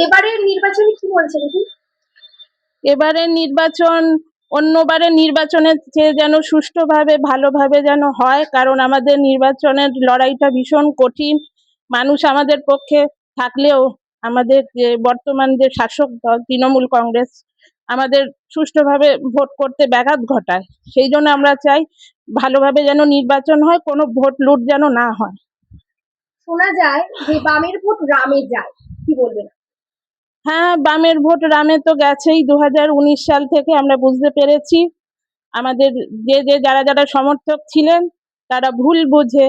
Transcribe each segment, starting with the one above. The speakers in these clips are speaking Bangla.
এবারের নির্বাচনে কি বলছেন কি? এবারের নির্বাচন অন্যবারের নির্বাচনের চেয়ে যেন সুষ্ঠুভাবে ভালোভাবে যেন হয়, কারণ আমাদের নির্বাচনের লড়াইটা ভীষণ কঠিন। মানুষ আমাদের পক্ষে থাকলেও আমাদের যে বর্তমান যে শাসক দল তৃণমূল কংগ্রেস আমাদের সুষ্ঠুভাবে ভোট করতে ব্যাঘাত ঘটায়। সেই জন্য আমরা চাই ভালোভাবে যেন নির্বাচন হয়, কোনো ভোট লুট যেন না হয়। শোনা যায় যে বামের ভোট রামে যায়, কি বলবেন? হ্যাঁ, বামের ভোট রামে তো গেছেই। 2019 সাল থেকে আমরা বুঝতে পেরেছি আমাদের যারা যারা সমর্থক ছিলেন তারা ভুল বুঝে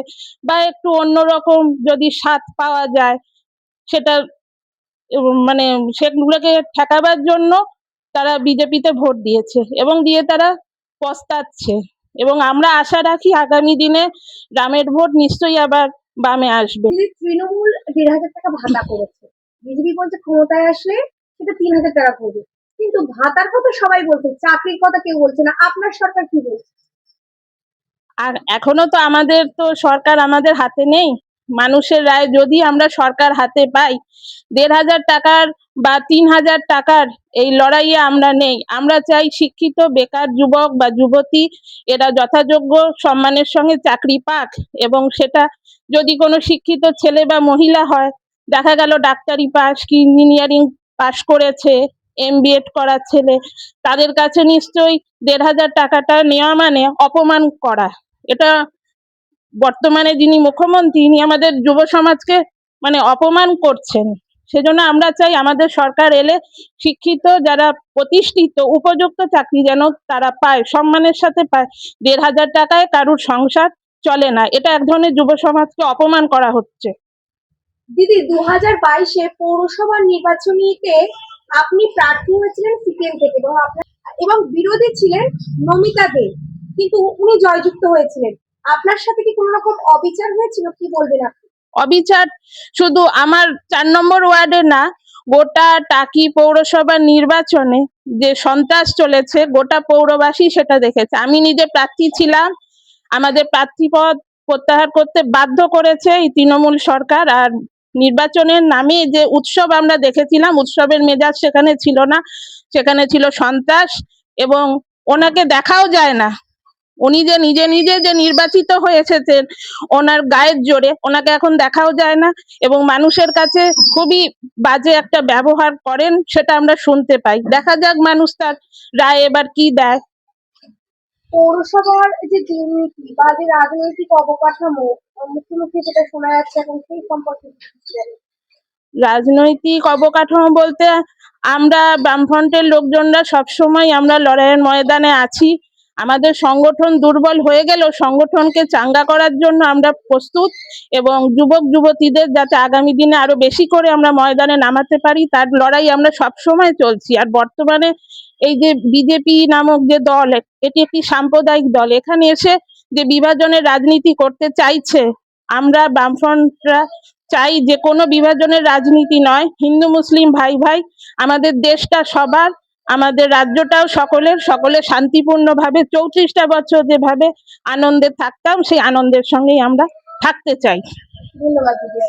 বা একটু অন্যরকম যদি স্বাদ পাওয়া যায় সেটা মানে সেগুলোকে ঠেকাবার জন্য তারা বিজেপিতে ভোট দিয়েছে এবং দিয়ে তারা পস্তাচ্ছে। এবং আমরা আশা রাখি আগামী দিনে রামের ভোট নিশ্চয়ই আবার বামে আসবে। তৃণমূল 1,500 টাকা ভাতা করেছে, বিজেপি বলছে ক্ষমতায় আসলে সেটা 3,000 টাকা করবে, কিন্তু ভাতার কথা সবাই বলছে, চাকরির কথা কেউ বলছে না। আপনার সরকার কি বলছে? আর এখনো তো আমাদের তো সরকার আমাদের হাতে নেই। মানুষের রায় যদি আমরা সরকার হাতে পাই, 1,500 টাকার বা 3,000 টাকার এই লড়াইয়ে আমরা নেই। আমরা চাই শিক্ষিত বেকার যুবক বা যুবতী এরা যথাযোগ্য সম্মানের সঙ্গে চাকরি পাক, এবং সেটা যদি কোনো শিক্ষিত ছেলে বা মহিলা হয়, দেখা গেল ডাক্তারি পাস কি ইঞ্জিনিয়ারিং পাস করেছে, MBA করা ছেলে, তাদের কাছে নিশ্চয়ই 1,500 টাকাটা নেওয়া মানে অপমান করা। এটা বর্তমানে যিনি মুখ্যমন্ত্রী তিনি আমাদের যুব সমাজকে মানে অপমান করছেন। সেজন্য আমরা চাই আমাদের সরকার এলে শিক্ষিত যারা প্রতিষ্ঠিত উপযুক্ত চাকরি যেন তারা পায়, সম্মানের সাথে পায়। 1,500 টাকায় কারুর সংসার চলে না, এটা এক ধরনের যুব সমাজকে অপমান করা হচ্ছে। দিদি, 2022-এ পৌরসভার নির্বাচনীতে আপনি প্রার্থী হয়েছিলেন সিপিএম থেকে এবং বিরোধী ছিলেন নমিতা দে, কিন্তু উনি জয়যুক্ত হয়েছিলেন। আপনার সাথে কি কোনো রকম অবিচার হয়েছিল, কি বলবেন আপনি? অবিচার শুধু আমার 4 নম্বর ওয়ার্ডে না, গোটা টাকি পৌরসভার নির্বাচনে যে সন্ত্রাস চলেছে গোটা পৌরবাসী সেটা দেখেছে। আমি নিজে প্রার্থী ছিলাম, আমাদের প্রার্থীপদ প্রত্যাহার করতে বাধ্য করেছে এই তৃণমূল সরকার। আর নির্বাচনের নামে যে উৎসব আমরা দেখেছিলাম, উৎসবের মেজাজ সেখানে ছিল না, সেখানে ছিল সন্ত্রাস। এবং ওনাকে দেখাও যায় না, উনি যে নিজে নিজে যে নির্বাচিত হয়েছেন ওনার গায়ের জোরে, ওনাকে এখন দেখাও যায় না এবং মানুষের কাছে খুবই বাজে একটা ব্যবহার করেন, সেটা আমরা শুনতে পাই। দেখা যাক মানুষ তার রায় এবার কি দেয়। পৌরসভার যে দুর্নীতি বা যে রাজনৈতিক অবকাঠামো মুখোমুখি যেটা শোনা যাচ্ছে এখন, সেই সম্পর্কে রাজনৈতিক অবকাঠামো বলতে আমরা বামফ্রন্টের লোকজনরা সবসময় আমরা লড়াইয়ের ময়দানে আছি। আমাদের সংগঠন দুর্বল হয়ে গেলেও সংগঠনকে চাঙ্গা করার জন্য আমরা প্রস্তুত, এবং যুবক যুবতীদের যাতে আগামী দিনে আরো বেশি করে আমরা ময়দানে নামাতে পারি তার লড়াই আমরা সবসময় চলছি। আর বর্তমানে এই যে বিজেপি নামক যে দল, এটি একটি সাম্প্রদায়িক দল, এখানে এসে যে বিভাজনের রাজনীতি করতে চাইছে, আমরা বামফ্রন্টরা চাই যে কোনো বিভাজনের রাজনীতি নয়, হিন্দু মুসলিম ভাই ভাই, আমাদের দেশটা সবার, আমাদের রাজ্যটাও সকলের, সকলে শান্তিপূর্ণভাবে 34টা বছর যেভাবে আনন্দে থাকতাম সেই আনন্দের সঙ্গেই আমরা থাকতে চাই। ধন্যবাদ দিদি।